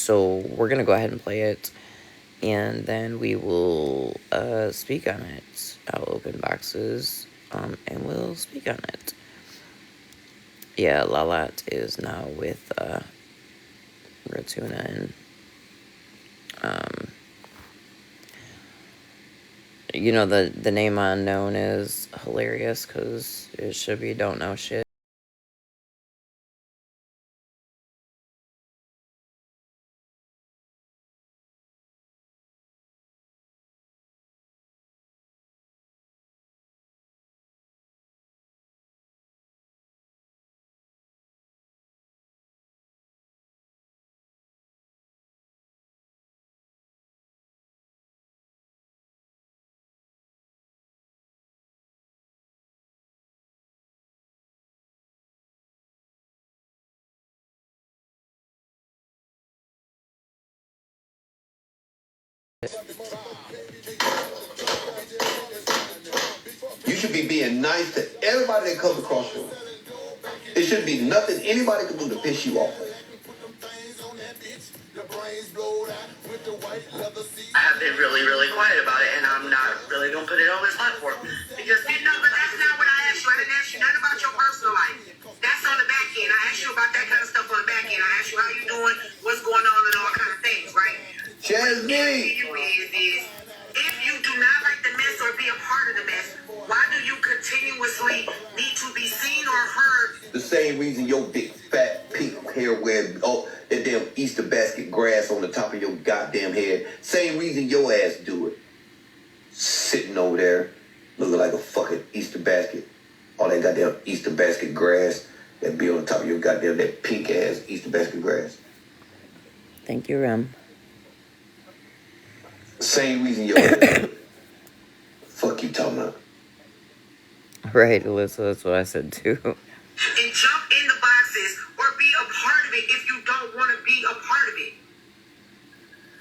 So we're gonna go ahead and play it, and then we will speak on it. I'll open boxes, and we'll speak on it. Yeah, Lalat is now with Ratuna, and you know, the name unknown is hilarious because it should be don't know shit. You should be being nice to everybody that comes across you. It shouldn't be nothing anybody can do to piss you off. I have been really, really quiet about it, and I'm not really going to put it on this platform. Because, no, but that's not what I asked you. I didn't ask you nothing about your personal life. That's on the back end. I asked you about that kind of stuff on the back end. I asked you how you doing, what's going on, and all kind of things, right? Chesney! If you do not like the mess or be a part of the mess, why do you continuously need to be seen or heard? The same reason your big fat pink hair wears that damn Easter basket grass on the top of your goddamn head. Same reason your ass do it. Sitting over there looking like a fucking Easter basket. All that goddamn Easter basket grass that be on the top of your goddamn that pink ass Easter basket grass. Thank you, Rem. Same reason your ass do it. Fuck you talking about. Right, Alyssa, that's what I said too. And jump in the boxes or be a part of it if you don't want to be a part of it.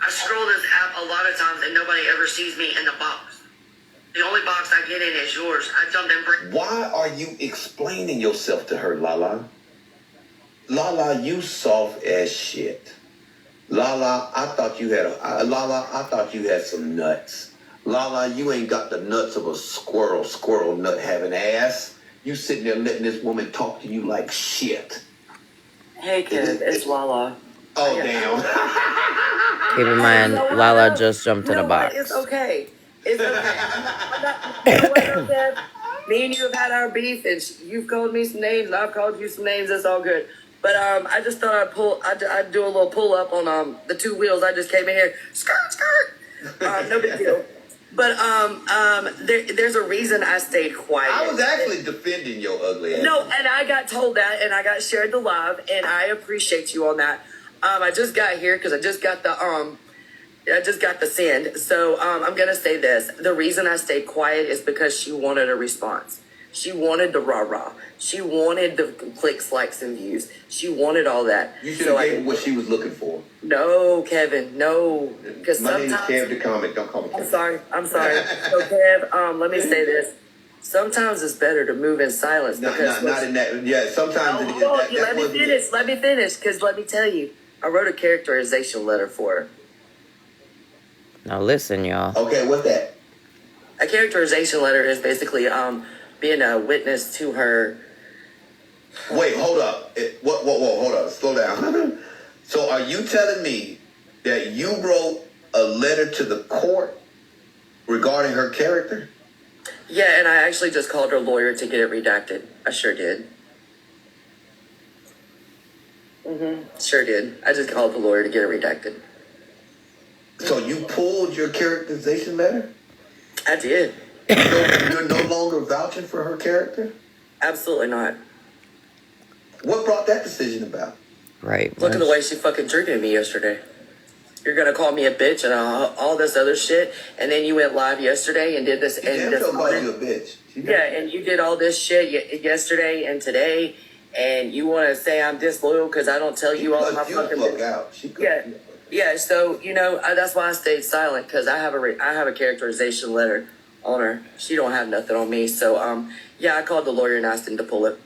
I scroll this app a lot of times and nobody ever sees me in the box. The only box I get in is yours. I jumped in. Why are you explaining yourself to her, Lala? Lala, you soft as shit. Lala, I thought you had some nuts. Lala, you ain't got the nuts of a squirrel nut having ass. You sitting there letting this woman talk to you like shit. Hey kid, it's Lala. Oh, damn. Keep in mind, Lala just jumped in a box. It's okay. It's okay. You know what, Kev? Me and you have had our beef, and you've called me some names, and I've called you some names. It's all good. But I just thought I'd do a little pull up on the two wheels. I just came in here, skirt. No big deal. But there's a reason I stayed quiet. I was actually defending your ugly ass. No, and I got told that, and I got shared the love, and I appreciate you on that. I just got here because I just got the send. So I'm gonna say this: the reason I stayed quiet is because she wanted a response. She wanted the rah-rah. She wanted the clicks, likes, and views. She wanted all that. You should have gave her what she was looking for. No, Kevin, no. Because my name is Kev the Comic. Don't call me Kev. I'm sorry. So, Kev, let me say this. Sometimes it's better to move in silence. Not in that. Yeah, sometimes it is. Let me finish. Because let me tell you, I wrote a characterization letter for her. Now listen, y'all. Okay, what's that? A characterization letter is basically being a witness to her. Wait, hold up. Whoa, hold up. Slow down. So are you telling me that you wrote a letter to the court regarding her character? Yeah, and I actually just called her lawyer to get it redacted. I sure did. Sure did. I just called the lawyer to get it redacted. So you pulled your characterization letter? I did. You're no longer vouching for her character? Absolutely not. What brought that decision about? Right. Look at the way she fucking treated me yesterday. You're gonna call me a bitch and all this other shit, and then you went live yesterday and did this. She damn sure called you a bitch. Yeah, and you did all this shit yesterday and today, and you want to say I'm disloyal because I don't tell you all my fucking business. Yeah. So that's why I stayed silent, because I have a characterization letter on her. She don't have nothing on me. So I called the lawyer and asked him to pull it.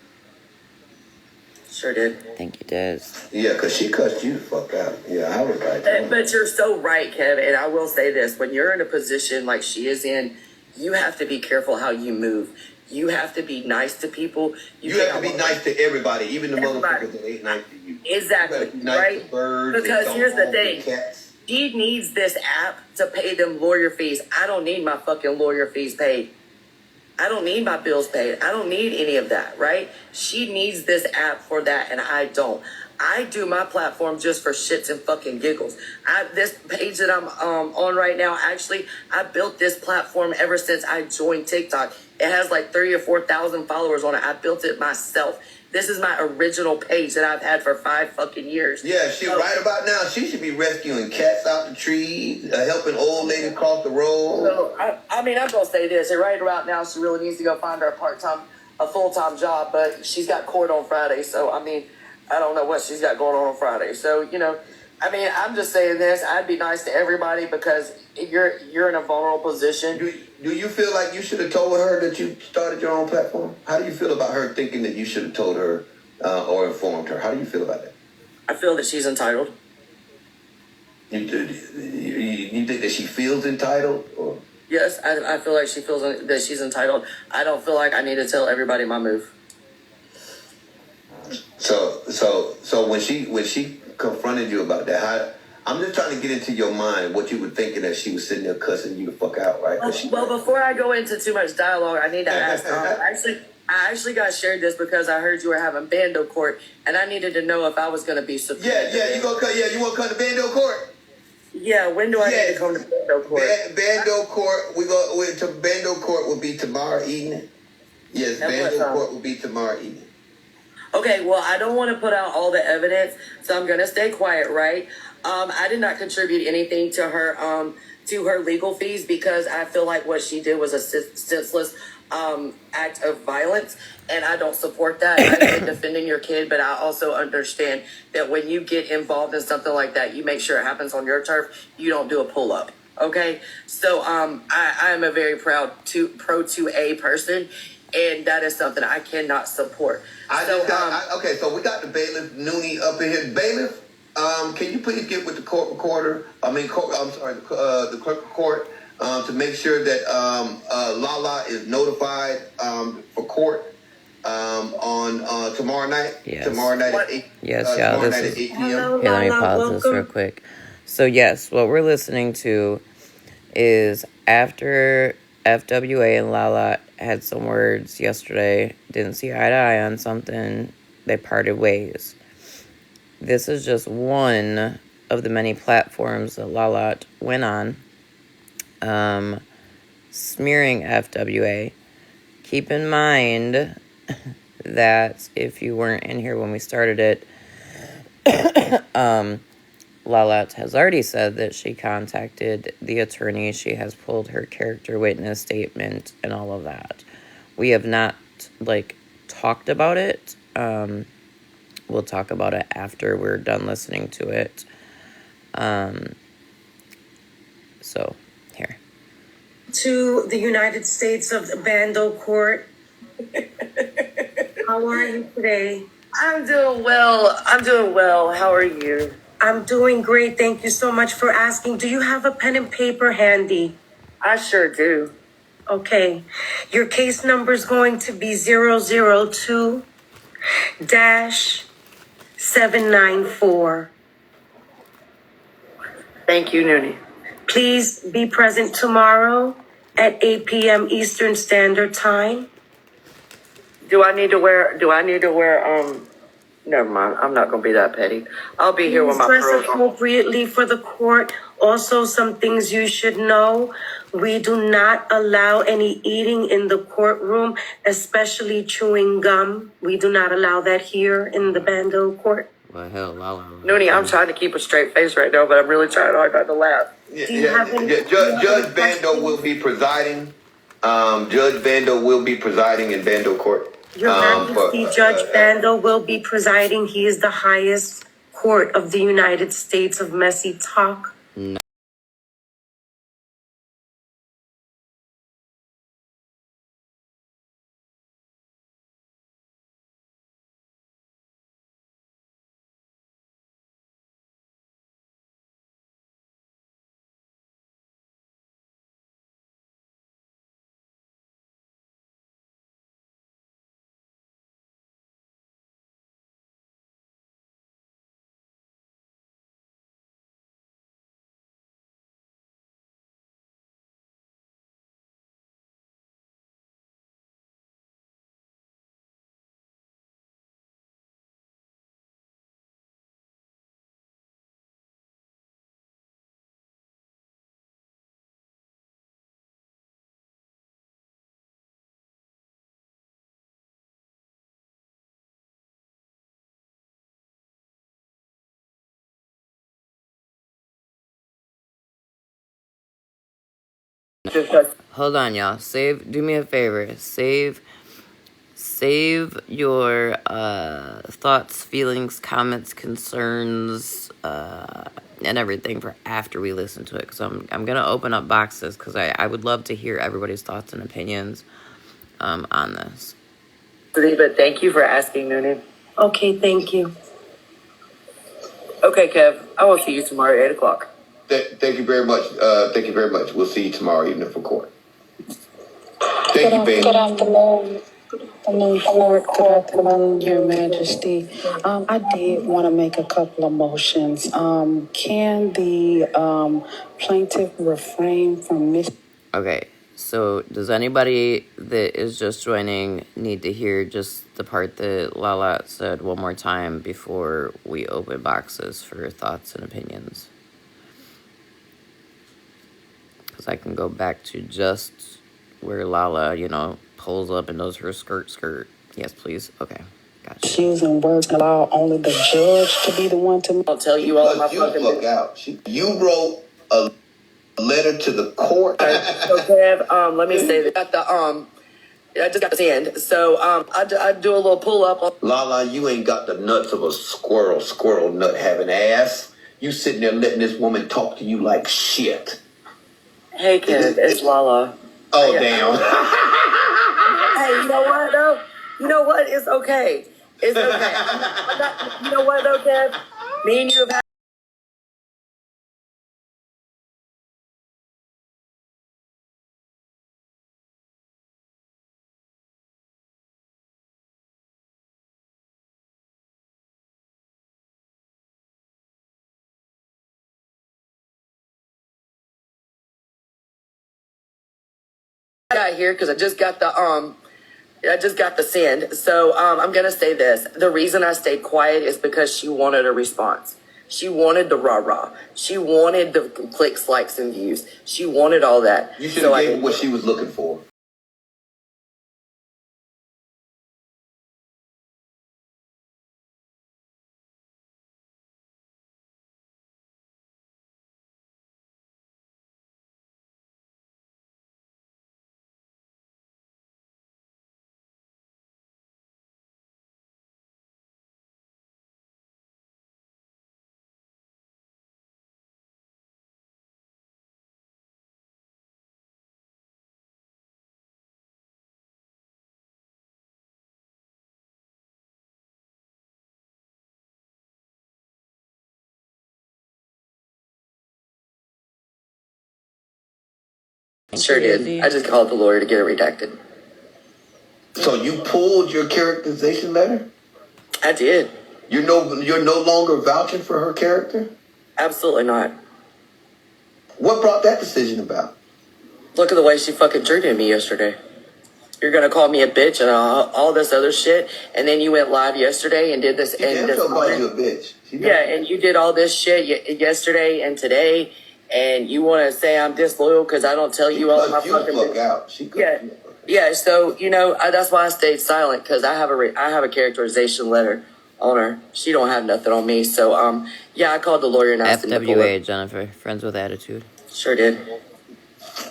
Sure did. I think you did. Yeah, because she cussed you the fuck out. Yeah, I was like, But you're so right, Kev. And I will say this: when you're in a position like she is in, you have to be careful how you move. You have to be nice to people. you have to be nice to everybody, even the motherfuckers that ain't nice to you. Exactly. You gotta be nice Right? to birds Because and here's the dogs and thing. cats. She needs this app to pay them lawyer fees. I don't need my fucking lawyer fees paid. I don't need my bills paid. I don't need any of that, right? She needs this app for that, and I don't. I do my platform just for shits and fucking giggles. This page that I'm on right now, actually, I built this platform ever since I joined TikTok. It has like 3,000 or 4,000 followers on it. I built it myself. This is my original page that I've had for 5 fucking years. Yeah, right about now, she should be rescuing cats out the trees, helping old ladies cross the road. So, I mean, I'm going to say this. Right about now, she really needs to go find her a full-time job, but she's got court on Friday. So, I mean, I don't know what she's got going on Friday. So, you know, I mean, I'm just saying this. I'd be nice to everybody because you're in a vulnerable position. Do you feel like you should have told her that you started your own platform? How do you feel about her thinking that you should have told her or informed her? How do you feel about that? I feel that she's entitled. You think that she feels entitled? Or? Yes, I feel like she feels that she's entitled. I don't feel like I need to tell everybody my move. So when she confronted you about that, I'm just trying to get into your mind what you were thinking as she was sitting there cussing you the fuck out, right? Well, before I go into too much dialogue, I need to ask. I actually got shared this because I heard you were having bando court, and I needed to know if I was going to be subpoenaed. Yeah, you want to come to bando court? Yeah, when do I need to come to bando court? Bando court. To bando court will be tomorrow evening. Yes, bando court will be tomorrow evening. Okay, well, I don't want to put out all the evidence, so I'm going to stay quiet, right? I did not contribute anything to her legal fees because I feel like what she did was a senseless act of violence, and I don't support that. I get defending your kid, but I also understand that when you get involved in something like that, you make sure it happens on your turf. You don't do a pull-up, okay? So I am a very proud pro 2A person, and that is something I cannot support. Okay, so we got the bailiff Noonie up in here. Bailiff, can you please get with the court recorder? The clerk of court to make sure that Lala is notified for court on tomorrow night. Yes. Tomorrow night at 8. Yes, tomorrow night at 8 p.m. Hello, here, let me pause this real quick. So yes, what we're listening to is after FWA and Lala had some words yesterday, didn't see eye to eye on something, they parted ways. This is just one of the many platforms that Lala went on, smearing FWA. Keep in mind that if you weren't in here when we started it, Lala has already said that she contacted the attorney. She has pulled her character witness statement and all of that. We have not, talked about it. We'll talk about it after we're done listening to it. So, here. To the United States of Bando Court. How are you today? I'm doing well. How are you? I'm doing great. Thank you so much for asking. Do you have a pen and paper handy? I sure do. Okay. Your case number is going to be 002-794. Thank you, Noonie. Please be present tomorrow at 8 p.m. Eastern Standard Time. Do I need to wear, never mind. I'm not going to be that petty. I'll be here with my Dress pearls on. appropriately for the court. Also, some things you should know. We do not allow any eating in the courtroom, especially chewing gum. We do not allow that here in the Bando court. Well, hell, Lala. Noonie, I'm trying to keep a straight face right now, but I'm really trying hard not to laugh. Judge Bando will be presiding. Judge Bando will be presiding in Bando court. Your Majesty, Judge Bando will be presiding. He is the highest court of the United States of Messy Talk. Hold on, y'all. Do me a favor. Save your thoughts, feelings, comments, concerns, and everything for after we listen to it. Because I'm going to open up boxes because I would love to hear everybody's thoughts and opinions on this. But thank you for asking, Noonie. Okay, thank you. Okay, Kev, I will see you tomorrow at 8 o'clock. Thank you very much. Thank you very much. We'll see you tomorrow evening for court. Thank you, baby. Good afternoon. Good afternoon, Your Majesty. I did want to make a couple of motions. Can the plaintiff refrain from Okay, so does anybody that is just joining need to hear just the part that Lala said one more time before we open boxes for thoughts and opinions? Because I can go back to just where Lala, pulls up and does her skirt. Yes, please. Okay, gotcha. using words allow only the judge to be the one to... I'll tell you all my You fucking fuck out. You wrote a letter to the court. So Kev, let me say that I just got the end. So I do a little pull up. Lala, you ain't got the nuts of a squirrel nut having ass. You sitting there letting this woman talk to you like shit. Hey Kev, it's Lala. Oh, damn. Hey, you know what though? You know what? It's okay. It's okay. You know what though, Kev? Me and you have had. Got here because I just got the send. So I'm gonna say this. The reason I stayed quiet is because she wanted a response. She wanted the rah-rah. She wanted the clicks, likes, and views. She wanted all that. You should have gave her what she was looking for. Sure did. I just called the lawyer to get it redacted. So you pulled your characterization letter? I did. You're no longer vouching for her character? Absolutely not. What brought that decision about? Look at the way she fucking treated me yesterday. You're gonna call me a bitch and all this other shit, and then you went live yesterday and did this. She damn sure called you a bitch. Yeah, and you did all this shit yesterday and today, and you want to say I'm disloyal because I don't tell you all of my fucking fuck out. Yeah. So that's why I stayed silent because I have a characterization letter on her. She don't have nothing on me. So I called the lawyer and asked him to pull FWA, it. Jennifer, friends with attitude. Sure did.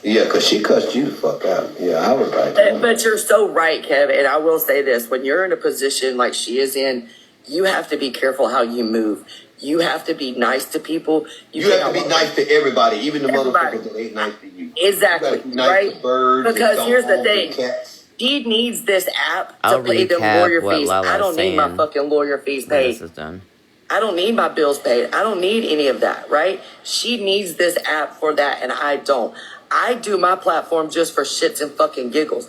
Yeah, because she cussed you the fuck out. Yeah, I was right. But you're so right, Kev. And I will say this: when you're in a position like she is in, you have to be careful how you move. You have to be nice to people. You have to be nice to everybody, even the motherfuckers that ain't nice to you. Exactly, nice right? To birds because here's the thing. Cats. She needs this app I'll to pay them recap lawyer what fees. Lala's I don't need my saying fucking lawyer fees when paid. this is done. I don't need my bills paid. I don't need any of that, right? She needs this app for that, and I don't. I do my platform just for shits and fucking giggles.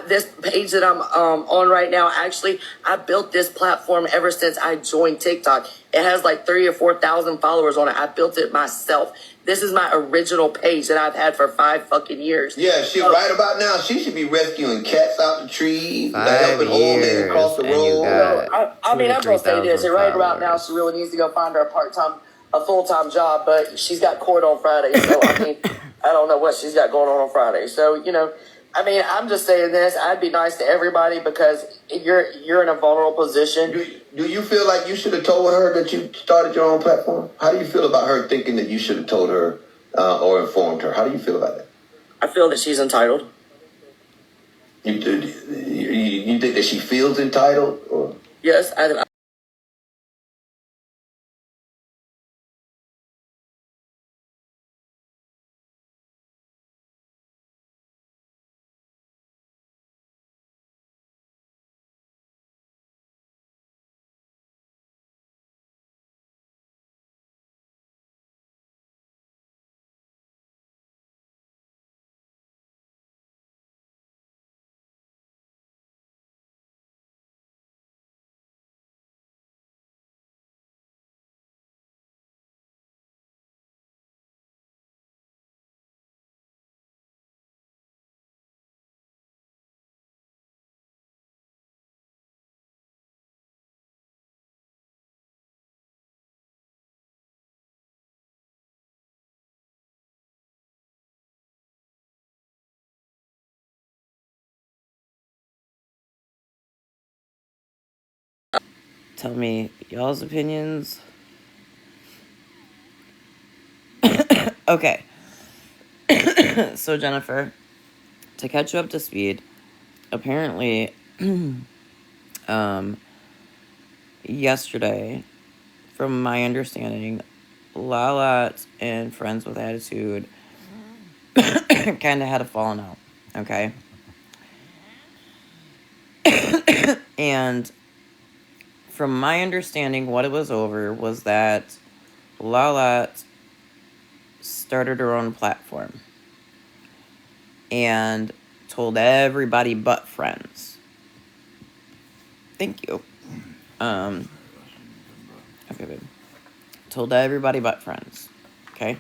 This page that I'm on right now, actually, I built this platform ever since I joined TikTok. It has like 3,000 or 4,000 followers on it. I built it myself. This is my original page that I've had for 5 fucking years. Yeah, right about now, she should be rescuing cats out the trees, 5 helping old men across the years, and you road. got I'm going to say this. 2,000 Right about now, followers. she really needs to go find her a full-time job, but she's got court on Friday, so I mean, I don't know what she's got going on Friday. So, I'm just saying this. I'd be nice to everybody because you're in a vulnerable position. Do you feel like you should have told her that you started your own platform? How do you feel about her thinking that you should have told her or informed her? How do you feel about that? I feel that she's entitled. You think that she feels entitled, or? Yes, Tell me y'all's opinions. Okay. So, Jennifer, to catch you up to speed, apparently, yesterday, from my understanding, Lala and Friends with Attitude kind of had a falling out, okay? And from my understanding, what it was over was that Lala started her own platform and told everybody but Friends. Thank you. Okay, babe. Told everybody but Friends. Okay?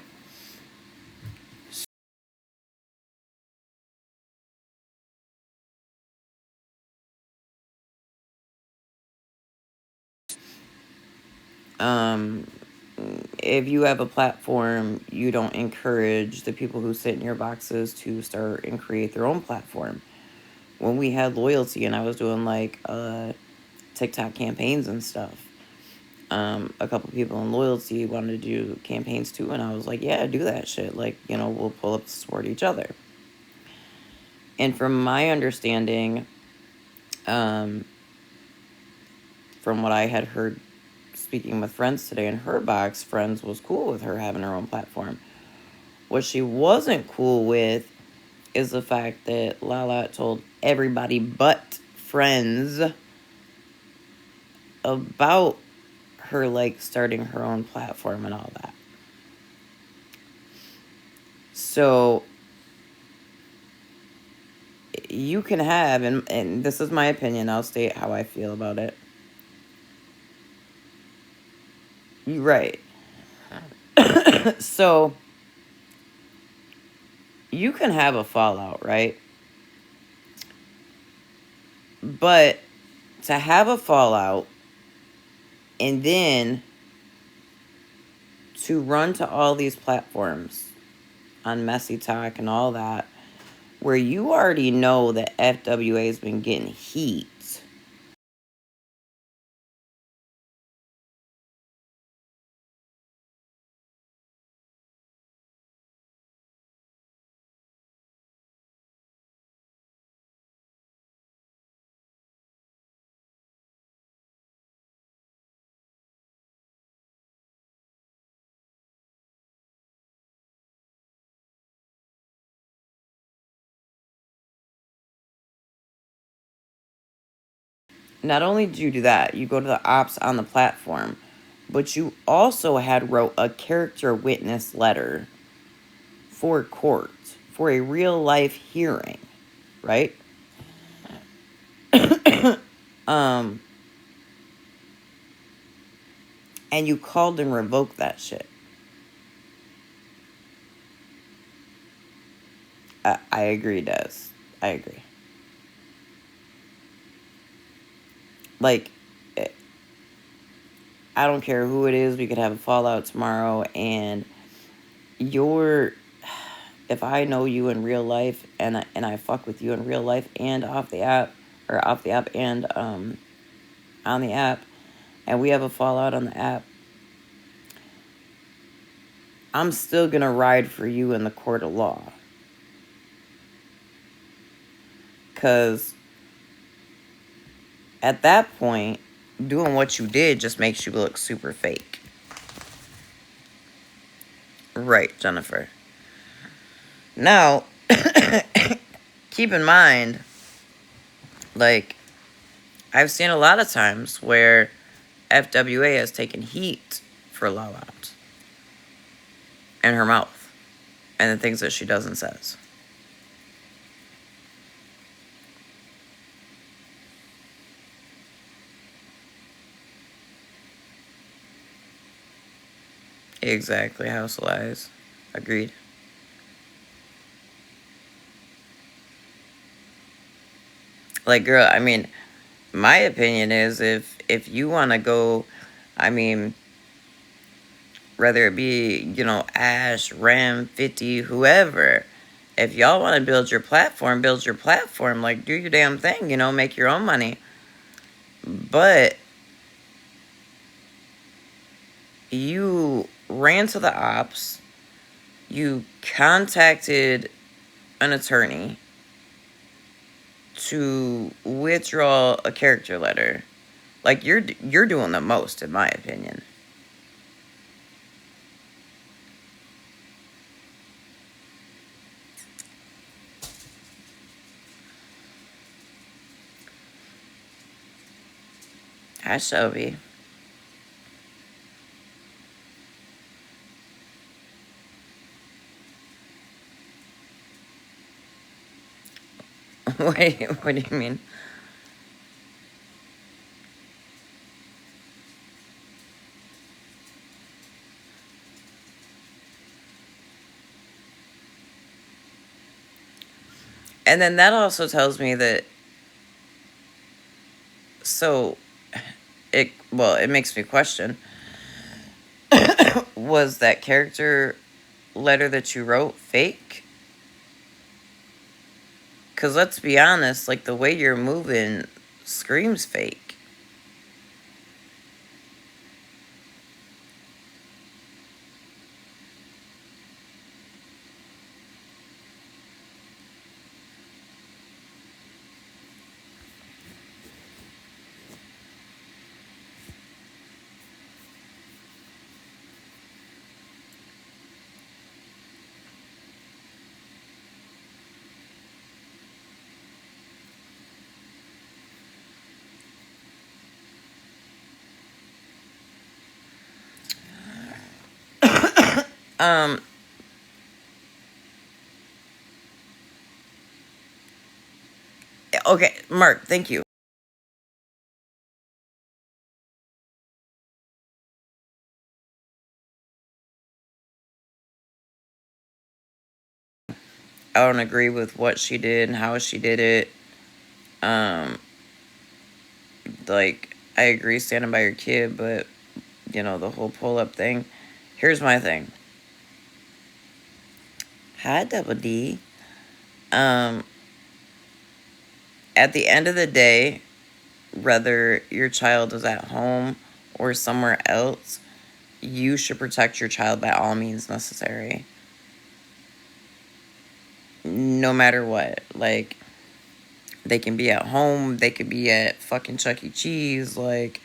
If you have a platform, you don't encourage the people who sit in your boxes to start and create their own platform. When we had Loyalty and I was doing like TikTok campaigns and stuff, a couple people in Loyalty wanted to do campaigns too, and I was like, yeah, do that shit. Like, you know, we'll pull up to support each other. And from my understanding, from what I had heard speaking with Friends today in her box, Friends was cool with her having her own platform. What she wasn't cool with is the fact that Lala told everybody but Friends about her, like, starting her own platform and all that. So you can have, and this is my opinion, I'll state how I feel about it. You're right. So you can have a fallout, right? But to have a fallout and then to run to all these platforms on Messy Talk and all that, where you already know that FWA has been getting heat. Not only did you do that, you go to the ops on the platform, but you also had wrote a character witness letter for court, for a real life hearing, right? And you called and revoked that shit. I agree, Des. I agree. Like, I don't care who it is, we could have a fallout tomorrow, and if I know you in real life, and I fuck with you in real life and off the app, or off the app and on the app, and we have a fallout on the app, I'm still gonna ride for you in the court of law. Because at that point, doing what you did just makes you look super fake. Right, Jennifer. Now, keep in mind, like, I've seen a lot of times where FWA has taken heat for Lala and her mouth and the things that she does and says. Exactly, House of Lies. Agreed. Like, girl, I mean, my opinion is if you want to go, I mean, whether it be, you know, Ash, Ram, 50, whoever, if y'all want to build your platform, like, do your damn thing, you know, make your own money. But you ran to the ops, you contacted an attorney to withdraw a character letter. Like, you're doing the most, in my opinion. Hi, Shelby. What do you mean? And then that also tells me that, so it makes me question, was that character letter that you wrote fake? Because let's be honest, like, the way you're moving screams fake. Um, okay, Mark, thank you. I don't agree with what she did and how she did it. Like, I agree standing by your kid, but, you know, the whole pull-up thing. Here's my thing. Hi, Double D. At the end of the day, whether your child is at home or somewhere else, you should protect your child by all means necessary. No matter what. Like, they can be at home, they could be at fucking Chuck E. Cheese. Like,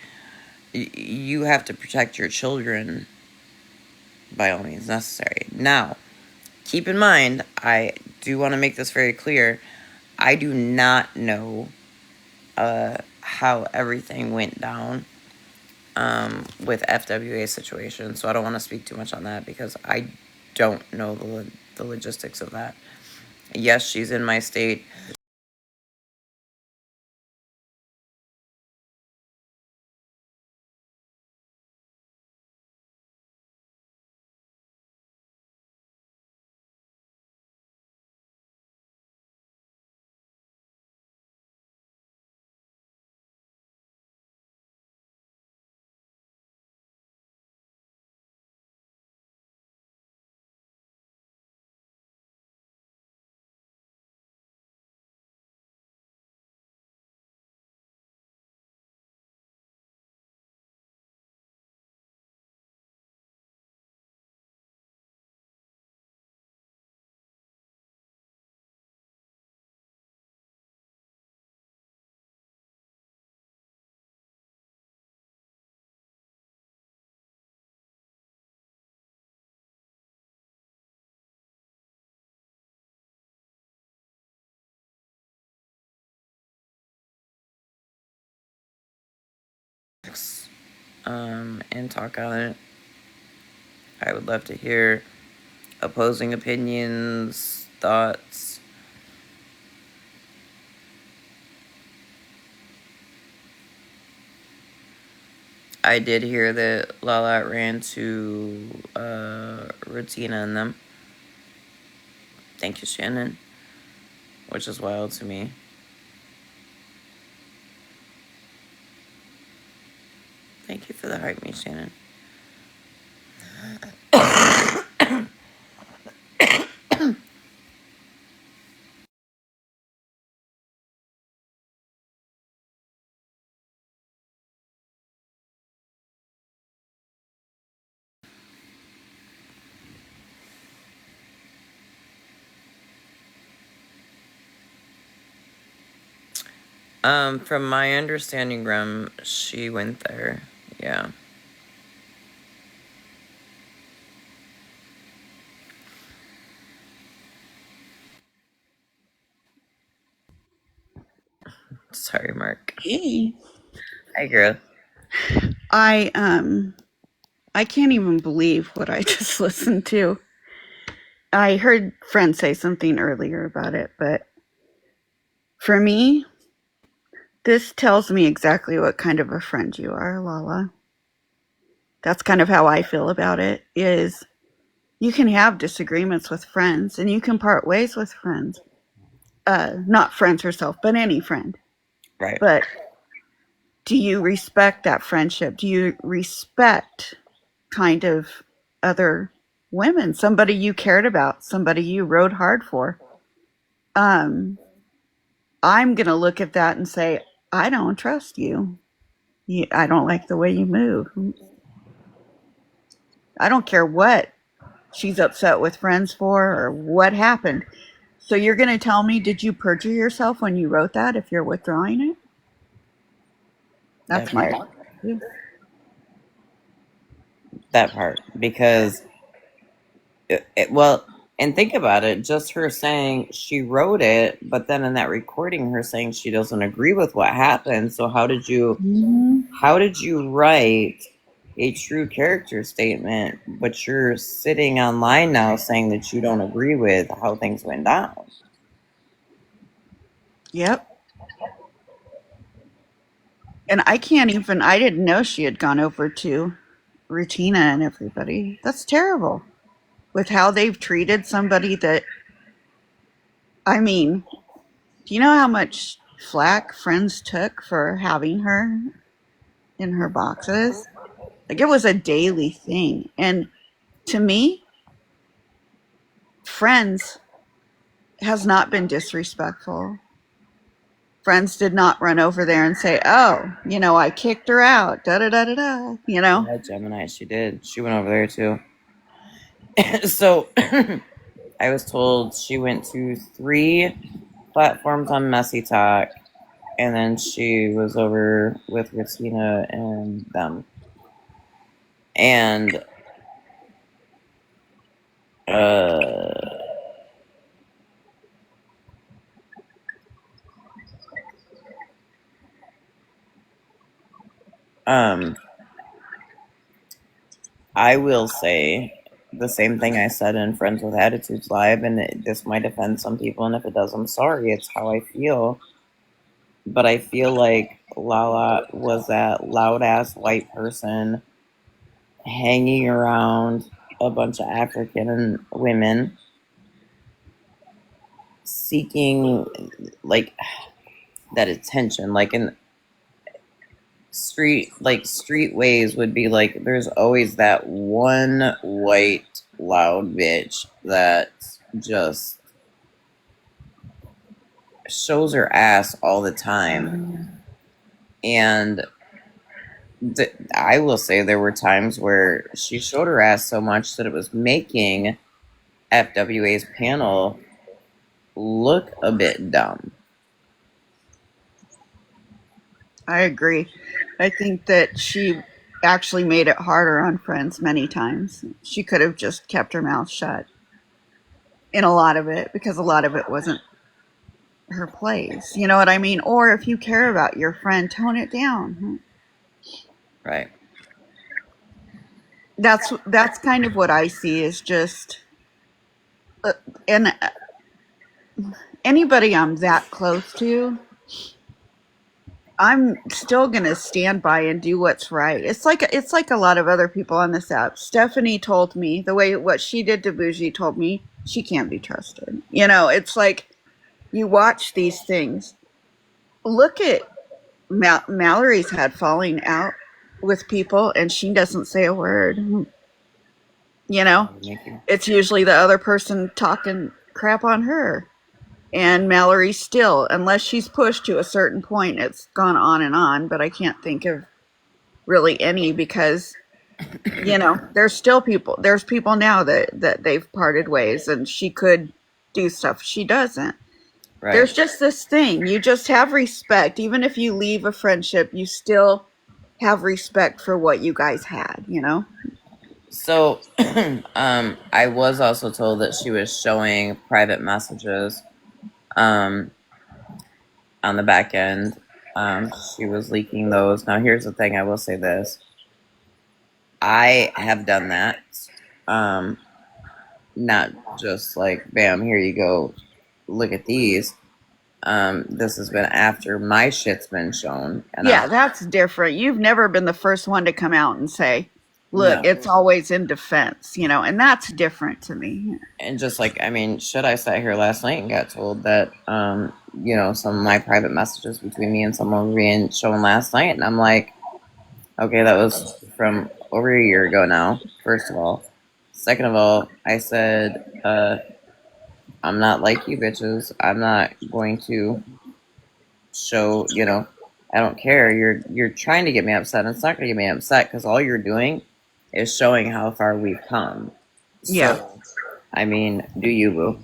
you have to protect your children by all means necessary. Now, keep in mind, I do want to make this very clear. I do not know how everything went down with FWA situation, so I don't want to speak too much on that because I don't know the logistics of that. Yes, she's in my state. and talk on it. I would love to hear opposing opinions, thoughts. I did hear that Lala ran to Rutina and them. Thank you, Shannon. Which is wild to me. Thank you for the heart, me, Shannon. From my understanding, Grum, she went there. Yeah. Sorry, Mark. Hey. Hi, girl. I can't even believe what I just listened to. I heard friend say something earlier about it, but for me, this tells me exactly what kind of a friend you are, Lala. That's kind of how I feel about it, is you can have disagreements with friends and you can part ways with friends. Not friends herself, but any friend. Right. But do you respect that friendship? Do you respect kind of other women, somebody you cared about, somebody you rode hard for? I'm going to look at that and say, I don't trust you. I don't like the way you move. I don't care what she's upset with friends for or what happened. So you're going to tell me, did you perjure yourself when you wrote that if you're withdrawing it? That's my. That part. Because, well, and think about it, just her saying she wrote it, but then in that recording, her saying she doesn't agree with what happened. So how did you write a true character statement, but you're sitting online now saying that you don't agree with how things went down? Yep. And I didn't know she had gone over to Rutina and everybody. That's terrible. With how they've treated somebody that, I mean, do you know how much flack friends took for having her in her boxes? Like, it was a daily thing. And to me, Friends has not been disrespectful. Friends did not run over there and say, oh, I kicked her out, da da da da da, Yeah, Gemini, she did. She went over there too. So I was told she went to 3 platforms on Messy Talk, and then she was over with Christina and them. And I will say the same thing I said in Friends with Attitudes Live, and this might offend some people, and if it does, I'm sorry. It's how I feel. But I feel like Lala was that loud-ass white person hanging around a bunch of African women seeking, like, that attention. Like, in street ways would be like, there's always that one white loud bitch that just shows her ass all the time. And I will say there were times where she showed her ass so much that it was making FWA's panel look a bit dumb. I agree. I think that she actually made it harder on Friends many times. She could have just kept her mouth shut in a lot of it, because a lot of it wasn't her place. You know what I mean? Or if you care about your friend, tone it down. Right. that's kind of what I see is just and anybody I'm that close to, I'm still gonna stand by and do what's right. It's like a lot of other people on this app. Stephanie told me the way what she did to Bougie told me she can't be trusted. You know, it's like you watch these things. Look at Mallory's had falling out with people, and she doesn't say a word. You know, Thank you. it's usually the other person talking crap on her. And Mallory still, unless she's pushed to a certain point, it's gone on, but I can't think of really any because, you know, there's people now that they've parted ways and she could do stuff she doesn't. Right. There's just this thing. You just have respect. Even if you leave a friendship, you still have respect for what you guys had, you know? So, I was also told that she was showing private messages, on the back end. She was leaking those. Now, here's the thing. I will say this. I have done that. Not just like, bam, here you go. Look at these. This has been after my shit's been shown. And Yeah, that's different. You've never been the first one to come out and say, look, No. it's always in defense, you know, and that's different to me. And just like, I mean, shit, I sat here last night and got told that, you know, some of my private messages between me and someone were being shown last night. And I'm like, okay, that was from over a year ago now, first of all. Second of all, I said, I'm not like you bitches. I'm not going to show, you know, I don't care. You're trying to get me upset. And it's not going to get me upset because all you're doing is showing how far we've come. Yeah. So, I mean, do you, boo?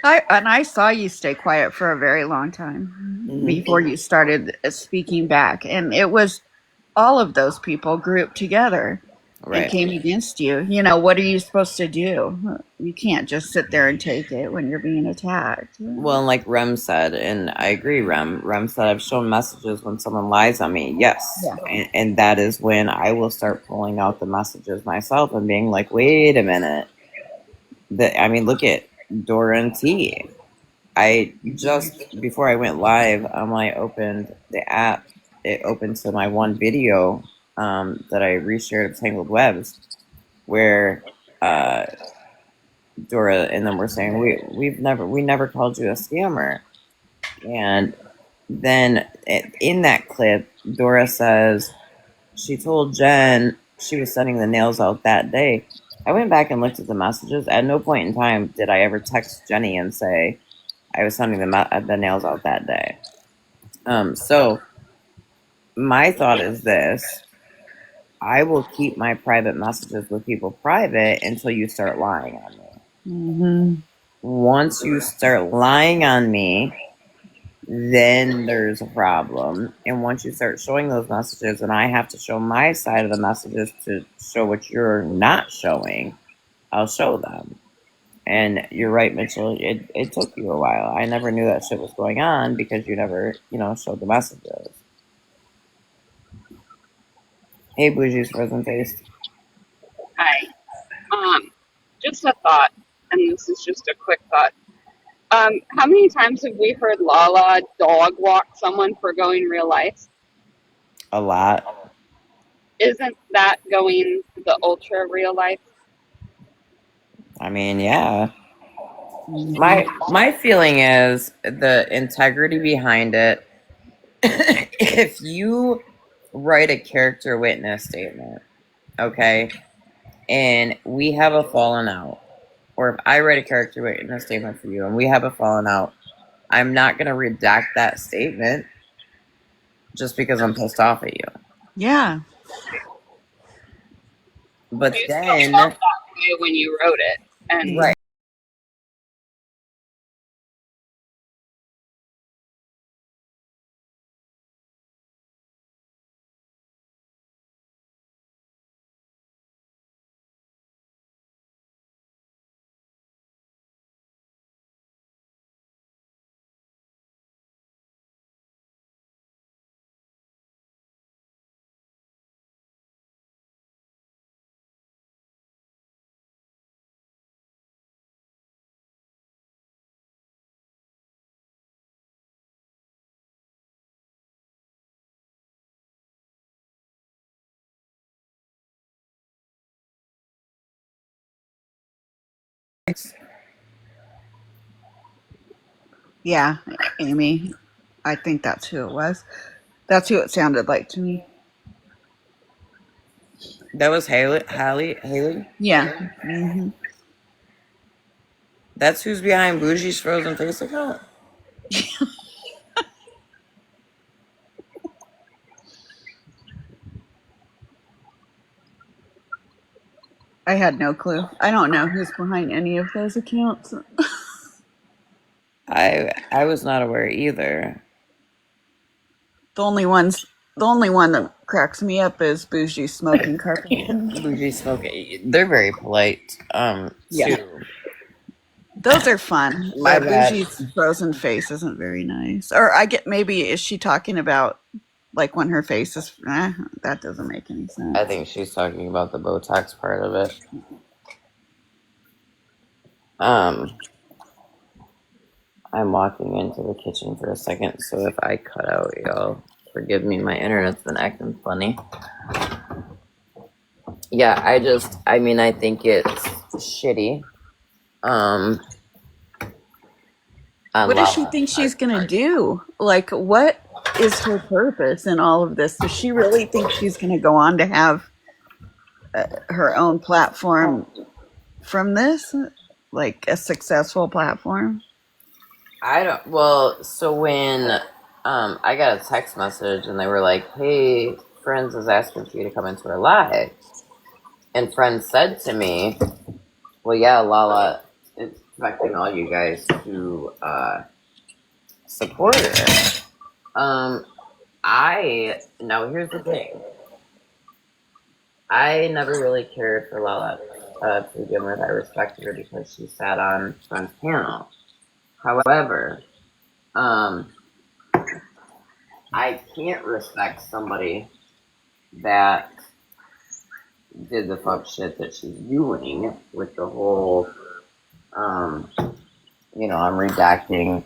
I saw you stay quiet for a very long time before you started speaking back. And it was all of those people grouped together Right. and came against you. You know, what are you supposed to do? You can't just sit there and take it when you're being attacked. Well, and like Rem said, and I agree, Rem said, I've shown messages when someone lies on me. Yes. Yeah. And that is when I will start pulling out the messages myself and being like, wait a minute. I mean, look at Dora and T. I just, before I went live, I opened the app. It opened to my one video that I reshared of Tangled Webs, where Dora and them were saying we never called you a scammer. And then in that clip, Dora says she told Jen she was sending the nails out that day. I went back and looked at the messages. At no point in time did I ever text Jenny and say I was sending the nails out that day. So my thought is this. I will keep my private messages with people private until you start lying on me. Mm-hmm. Once you start lying on me, then there's a problem. And once you start showing those messages, and I have to show my side of the messages to show what you're not showing, I'll show them. And you're right, Mitchell. It took you a while. I never knew that shit was going on because you never, showed the messages. Hey, Bougie's frozen face. Hi. Just a thought, and this is just a quick thought. How many times have we heard Lala dog walk someone for going real life? A lot. Isn't that going the ultra real life? I mean, yeah. My feeling is the integrity behind it. If you write a character witness statement, okay, and we have a falling out, or if I write a character witness statement for you and we have a falling out, I'm not going to redact that statement just because I'm pissed off at you. Yeah. But You then, still felt that way when you wrote it, and right. Yeah, Amy. I think that's who it was. That's who it sounded like to me. That was Haley. Yeah. Hmm. That's who's behind Bougie's frozen face account. I had no clue. I don't know who's behind any of those accounts. I was not aware either. The only one that cracks me up is Bougie smoking carpet. Bougie smoking. They're very polite. Yeah. Too. Those are fun. My But bad. Bougie's frozen face isn't very nice. Or I get maybe is she talking about like when her face is that doesn't make any sense. I think she's talking about the Botox part of it. I'm walking into the kitchen for a second, so if I cut out, y'all forgive me. My internet's been acting funny. Yeah, I mean, I think it's shitty. What does she think she's gonna do? Like, what is her purpose in all of this? Does she really think she's gonna go on to have her own platform from this, like a successful platform? I don't. Well, so when I got a text message and they were like, "Hey, Friends is asking for you to come into her live," and Friends said to me, "Well, yeah, Lala is expecting all you guys to support her." Now here's the thing. I never really cared for Lala to begin with. I respected her because she sat on Friends' panel. However, I can't respect somebody that did the fuck shit that she's doing with the whole, I'm redacting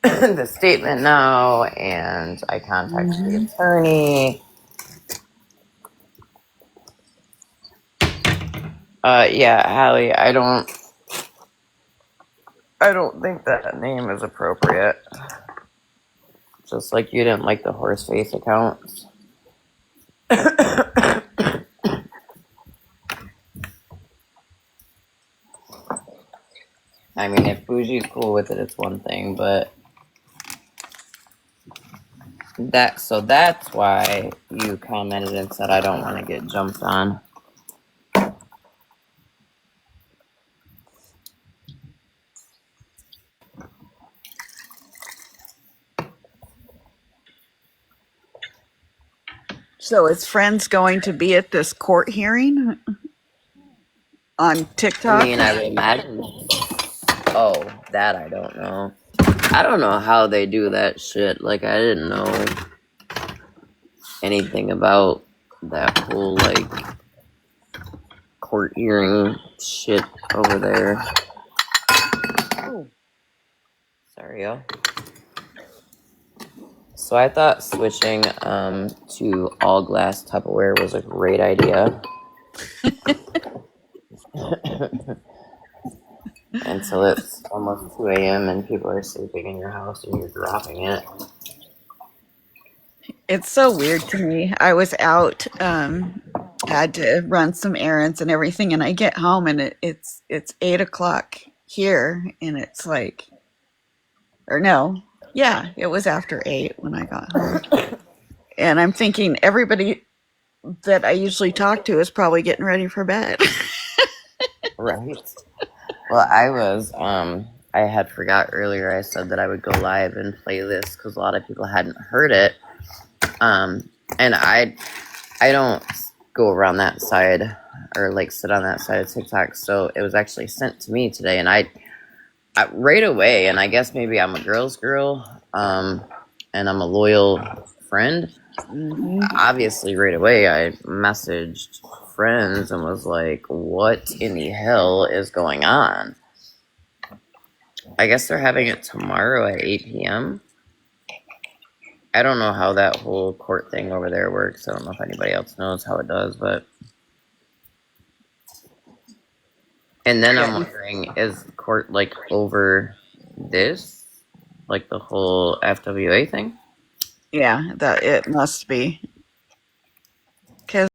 the statement now, and I contacted the attorney. Yeah, Hallie, I don't think that name is appropriate. Just like you didn't like the horse face accounts. I mean, if Bougie's cool with it, it's one thing, but that's why you commented and said I don't want to get jumped on. So is Friends going to be at this court hearing on TikTok? I mean, I would imagine. Oh, that I don't know. I don't know how they do that shit. Like, I didn't know anything about that whole, like, court hearing shit over there. Oh. Sorry, y'all. So I thought switching to all glass Tupperware was a great idea. Until it's almost 2 a.m. and people are sleeping in your house and you're dropping it. It's so weird to me. I was out, had to run some errands and everything, and I get home and it's 8 o'clock here, and it's like, or no, yeah, it was after 8 when I got home, and I'm thinking everybody that I usually talk to is probably getting ready for bed. Right. Well, I had forgot earlier. I said that I would go live and play this because a lot of people hadn't heard it. And I don't go around that side or like sit on that side of TikTok. So it was actually sent to me today, and I right away. And I guess maybe I'm a girl's girl, and I'm a loyal friend. Obviously, right away, I messaged Friends and was like, "What in the hell is going on?" I guess they're having it tomorrow at 8 p.m. I don't know how that whole court thing over there works. I don't know if anybody else knows how it does, but And then I'm wondering, is the court like over this, like the whole FWA thing? Yeah, that it must be. Because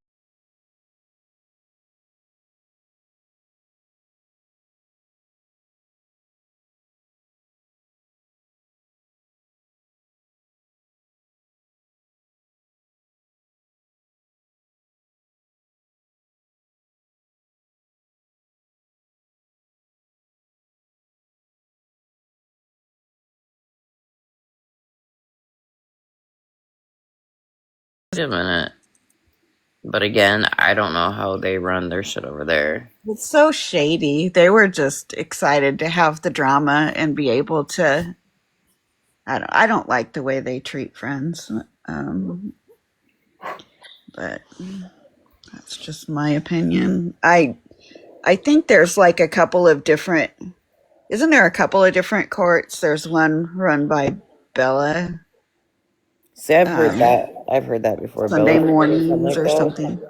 Wait a minute. But again, I don't know how they run their shit over there. it's so shady. They were just excited to have the drama and be able to. I don't like the way they treat friends, but that's just my opinion. I think there's like a couple of different. Isn't there a couple of different courts? There's one run by Bella See, I've heard that. I've heard that before. Sunday Bella, mornings like or that. something.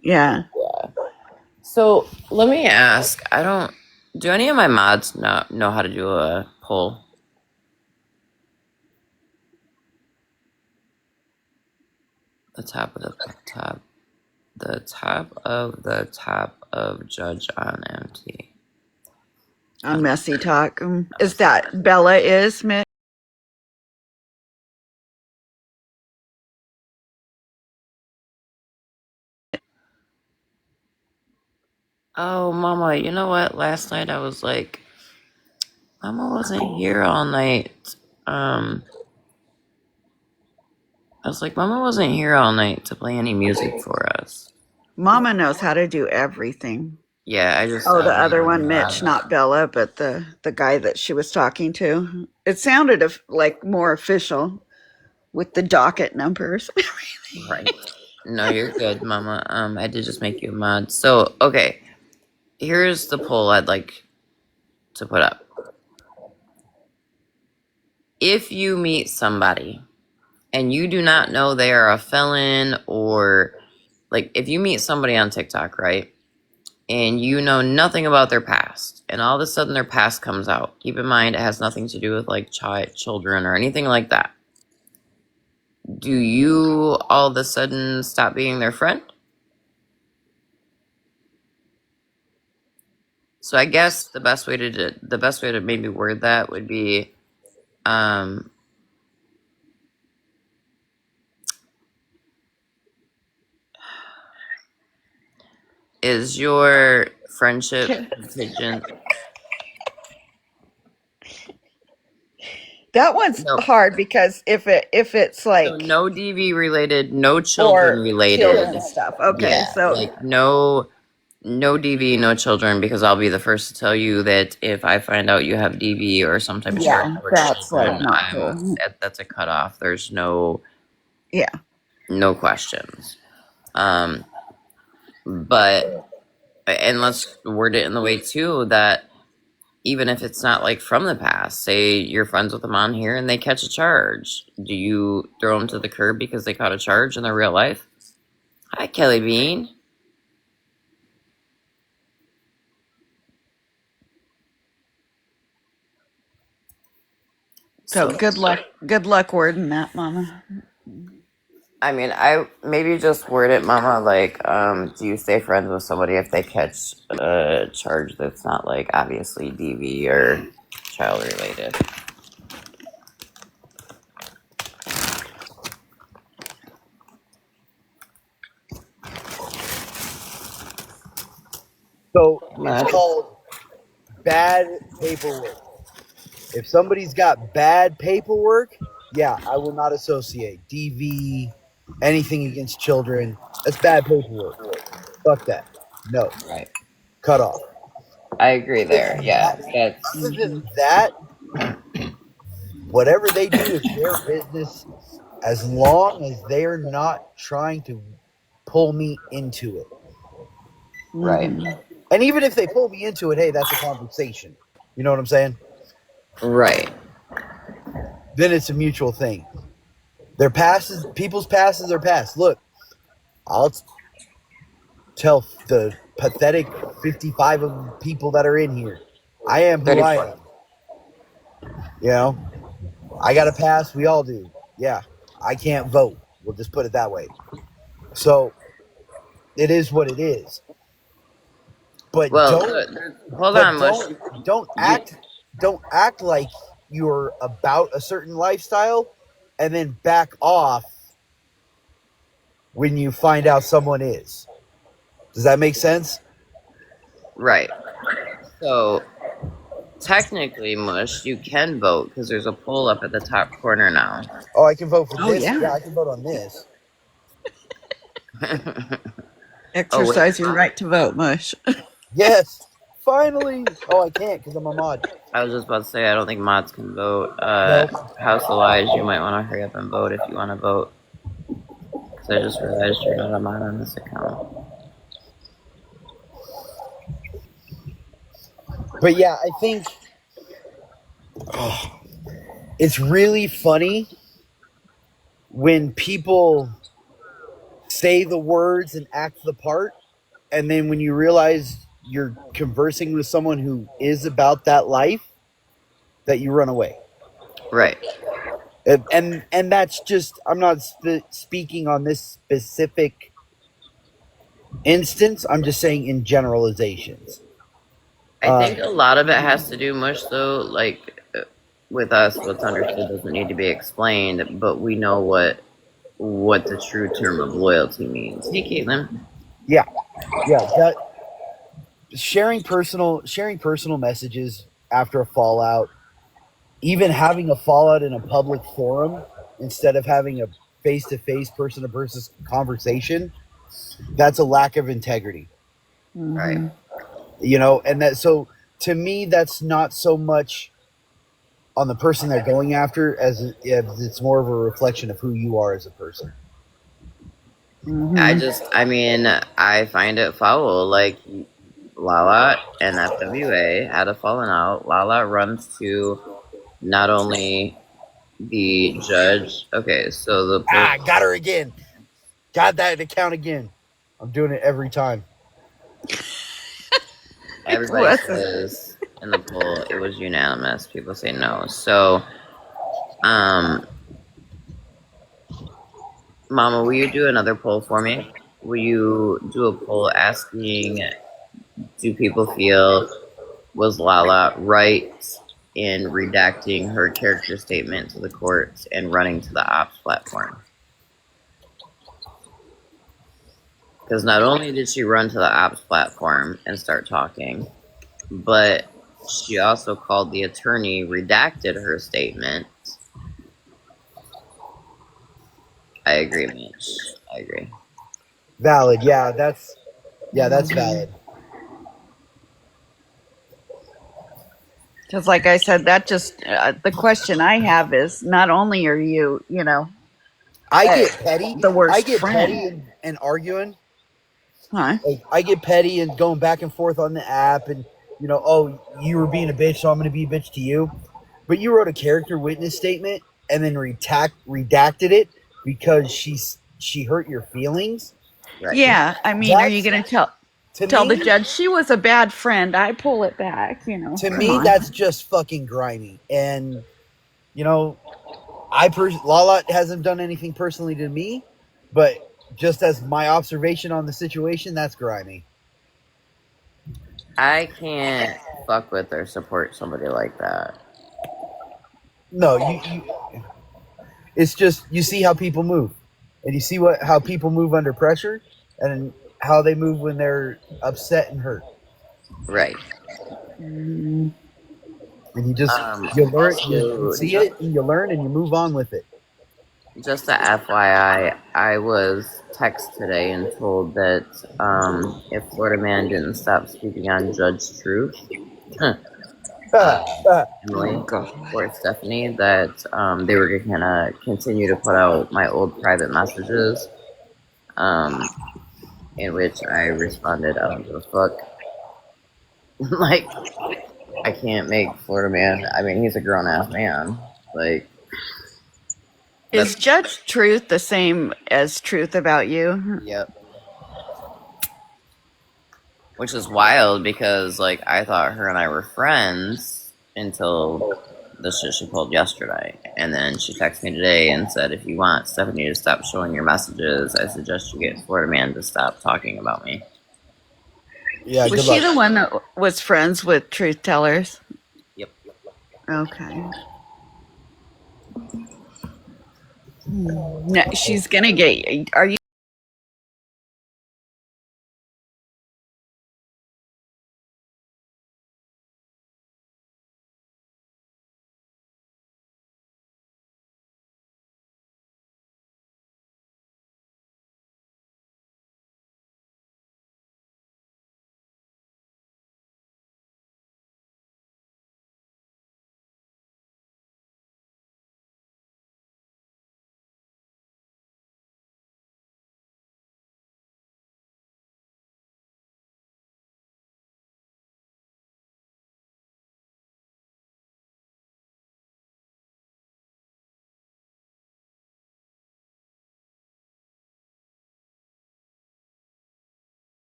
Yeah. So let me ask. I don't. Do any of my mods know how to do a poll? The top of the top. The top of the top of Judge on MT. On Messy Talk. Is that Bella is, Mitch? Oh, Mama, you know what? Last night I was like, Mama wasn't here all night. I was like, Mama wasn't here all night to play any music for us. Mama knows how to do everything. Yeah, I just. Oh, the other one, Mitch, not Bella, but the guy that she was talking to. It sounded like more official with the docket numbers. Right. No, you're good, Mama. I did just make you a mod. So, okay. Here's the poll I'd like to put up. If you meet somebody and you do not know they are a felon, or like if you meet somebody on TikTok, right? And you know nothing about their past, and all of a sudden their past comes out. Keep in mind, it has nothing to do with like children or anything like that. Do you all of a sudden stop being their friend? So I guess the best way to maybe word that would be, is your friendship contingent? That one's hard because if it's like So no DV related, no children related children stuff. Okay, Yeah, so like no DV, no children, because I'll be the first to tell you that if I find out you have DV or some type of charge for that's children, like not cool. that's a cutoff. There's no questions. But and let's word it in the way too that even if it's not like from the past, say you're friends with them on here and they catch a charge, do you throw them to the curb because they caught a charge in their real life? Hi, Kelly Bean. So good luck wording that, Mama. I mean, I maybe just word it, Mama, like, do you stay friends with somebody if they catch a charge that's not like obviously DV or child related? So it's called bad paperwork. If somebody's got bad paperwork, yeah, I will not associate. DV, anything against children, that's bad paperwork. Fuck that. No. Right. Cut off. I agree there. Yeah. Other than that, whatever they do is their business as long as they're not trying to pull me into it. Right. And even if they pull me into it, hey, that's a conversation. You know what I'm saying? Right. Then it's a mutual thing. Their passes, people's passes are past. Look, tell the pathetic 55 of people that are in here, I am who I 34. am. You know, I got to pass. We all do. Yeah, I can't vote. We'll just put it that way. So it is what it is. But Well, don't hold on, Mush. don't act like you're about a certain lifestyle and then back off when you find out someone is. Does that make sense? Right. So, technically, Mush, you can vote because there's a poll up at the top corner now. Oh, I can vote for Oh, this. yeah. Yeah, I can vote on this. Exercise your right to vote, Mush. Yes, finally. Oh, I can't because I'm a mod. I was just about to say, I don't think mods can vote. Nope. House Elijah, you might want to hurry up and vote if you want to vote. Because I just realized you're not a mod on this account. But yeah, I think it's really funny when people say the words and act the part, and then when you realize you're conversing with someone who is about that life, that you run away. Right. And that's just, I'm not speaking on this specific instance. I'm just saying in generalizations. I think a lot of it has to do, Mush, though, like, with us, what's understood doesn't need to be explained, but we know what the true term of loyalty means. Hey, Caitlin. Yeah. That sharing personal messages after a fallout, even having a fallout in a public forum instead of having a face-to-face, person-to-person conversation, that's a lack of integrity. Right. You know, and that, so to me, that's not so much on the person they're going after as it's more of a reflection of who you are as a person. I find it foul. Like, Lala and FWA had a falling out. Lala runs to not only the judge. Okay, so the got her again. Got that account again. I'm doing it every time. Everybody says in the poll it was unanimous. People say no. So, Mama, will you do another poll for me? Will you do a poll asking, do people feel was Lala right in redacting her character statement to the courts and running to the ops platform? Because not only did she run to the ops platform and start talking, but she also called the attorney, redacted her statement. I agree, Mitch. I agree. Valid. Yeah, that's valid. Because, like I said, that just the question I have is not only are you, I get petty. the worst I get friend. petty and arguing. Huh? Like, I get petty and going back and forth on the app, and oh, you were being a bitch, so I'm going to be a bitch to you. But you wrote a character witness statement and then redacted it because she hurt your feelings. Right. Yeah, I mean, are you going to tell me, the judge she was a bad friend? I pull it back, To me, that's just fucking grimy. And Lala hasn't done anything personally to me, but just as my observation on the situation, that's grimy. I can't fuck with or support somebody like that. No, you it's just, you see how people move, and you see how people move under pressure, and how they move when they're upset and hurt. Right. And you just you learn, you see it, and you learn, and you move on with it. Just a FYI, I was texted today and told that if Florida Man didn't stop speaking on Judge Truth, Emily or Stephanie, that they were gonna continue to put out my old private messages, in which I responded, I don't give a fuck. Like, I can't make Florida Man, I mean, he's a grown-ass man. Like, is Judge Truth the same as Truth about you? Yep. Which is wild because, like, I thought her and I were friends until the shit she pulled yesterday. And then she texted me today and said, if you want Stephanie to stop showing your messages, I suggest you get Florida Man to stop talking about me. Yeah, Was good she luck. the one that was friends with truth tellers? Yep. Okay. No, she's gonna get. Are you?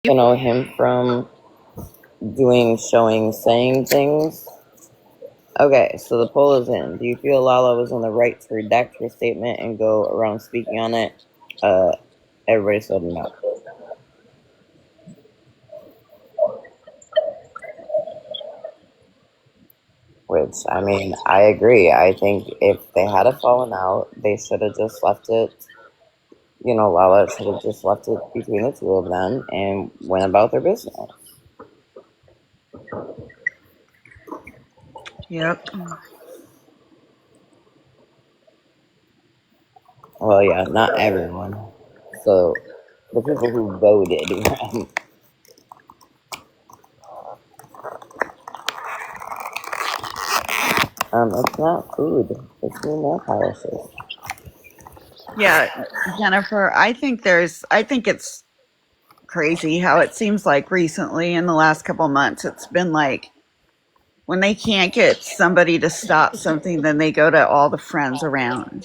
You know him from doing showing saying things. Okay, so the poll is in. Do you feel Lala was in the right to redact her statement and go around speaking on it? Everybody said no. Which, I mean, I agree. I think if they had a fallen out, they should have just left it. You know, Lala should have just left it between the two of them and went about their business. Yep. Well, yeah, not everyone. So, the people who voted. It's not food. It's new nail polishes. Yeah, Jennifer. I think it's crazy how it seems like recently in the last couple of months it's been like when they can't get somebody to stop something, then they go to all the friends around,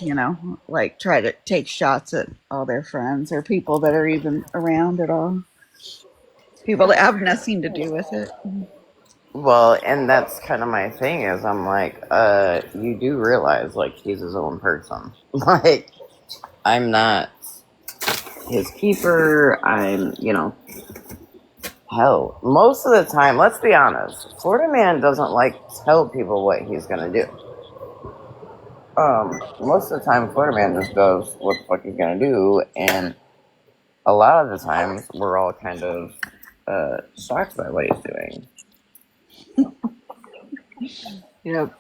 like try to take shots at all their friends or people that are even around at all. People that have nothing to do with it. Well, and that's kind of my thing is I'm like, you do realize, like, he's his own person. Like, I'm not his keeper. Hell, most of the time, let's be honest, Florida Man doesn't like tell people what he's gonna do. Most of the time, Florida Man just does what the fuck he's gonna do, and a lot of the times, we're all kind of shocked by what he's doing. Yep.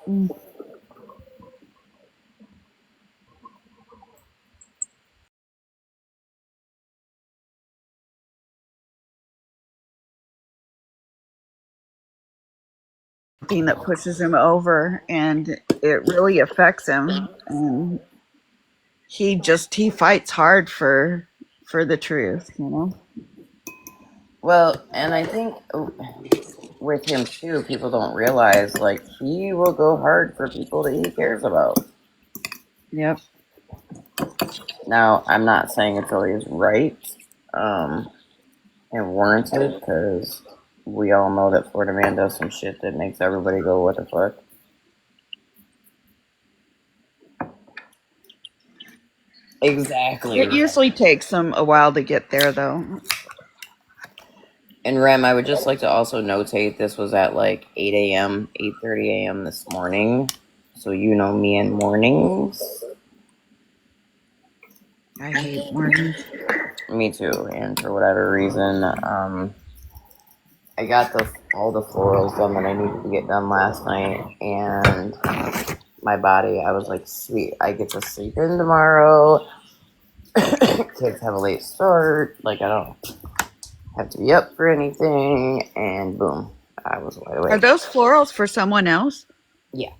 Thing that pushes him over, and it really affects him, and he fights hard for the truth. Well, and I think with him too, people don't realize, like, he will go hard for people that he cares about. Yep. Now, I'm not saying it's always right and warranted, because we all know that Florida Man does some shit that makes everybody go, what the fuck? Exactly. It usually takes them a while to get there, though. And Rem, I would just like to also notate this was at like 8 a.m., 8:30 a.m. this morning. So you know me in mornings. I hate mornings. Me too. And for whatever reason, I got all the florals done that I needed to get done last night. And my body, I was like, sweet, I get to sleep in tomorrow. Kids have a late start. Like, I don't have to be up for anything, and boom, I was wide awake. Are those florals for someone else? Yeah.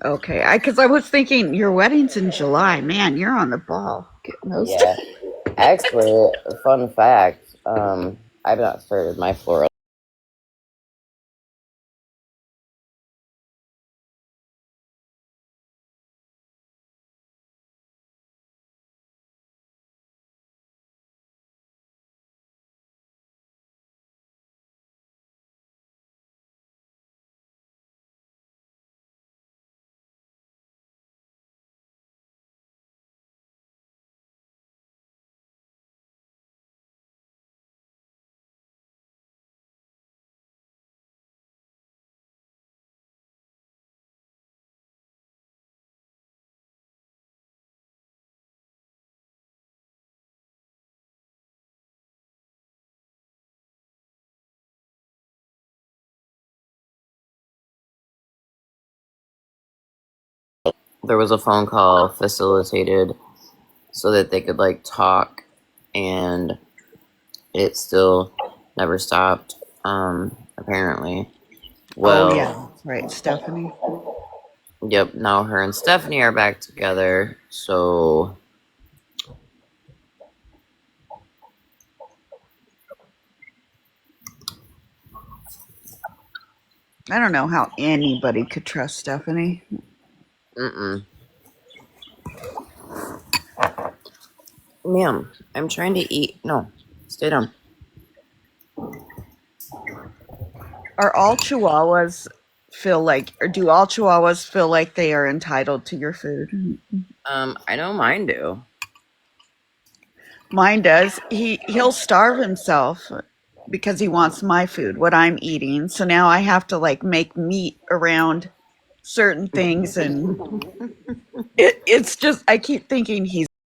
Okay, because I was thinking your wedding's in July. Man, you're on the ball. Getting those. Yeah. Actually, fun fact, I've not started my floral. There was a phone call facilitated so that they could like talk, and it still never stopped. Apparently. Well, Oh yeah, that's right, Stephanie. Yep, now her and Stephanie are back together, so I don't know how anybody could trust Stephanie. Ma'am, I'm trying to eat. No, stay down. Are all Chihuahuas feel like, or do all Chihuahuas feel like they are entitled to your food? I know mine do. Mine does. He'll starve himself because he wants my food, what I'm eating. So now I have to like make meat around certain things, and it's just I keep thinking he's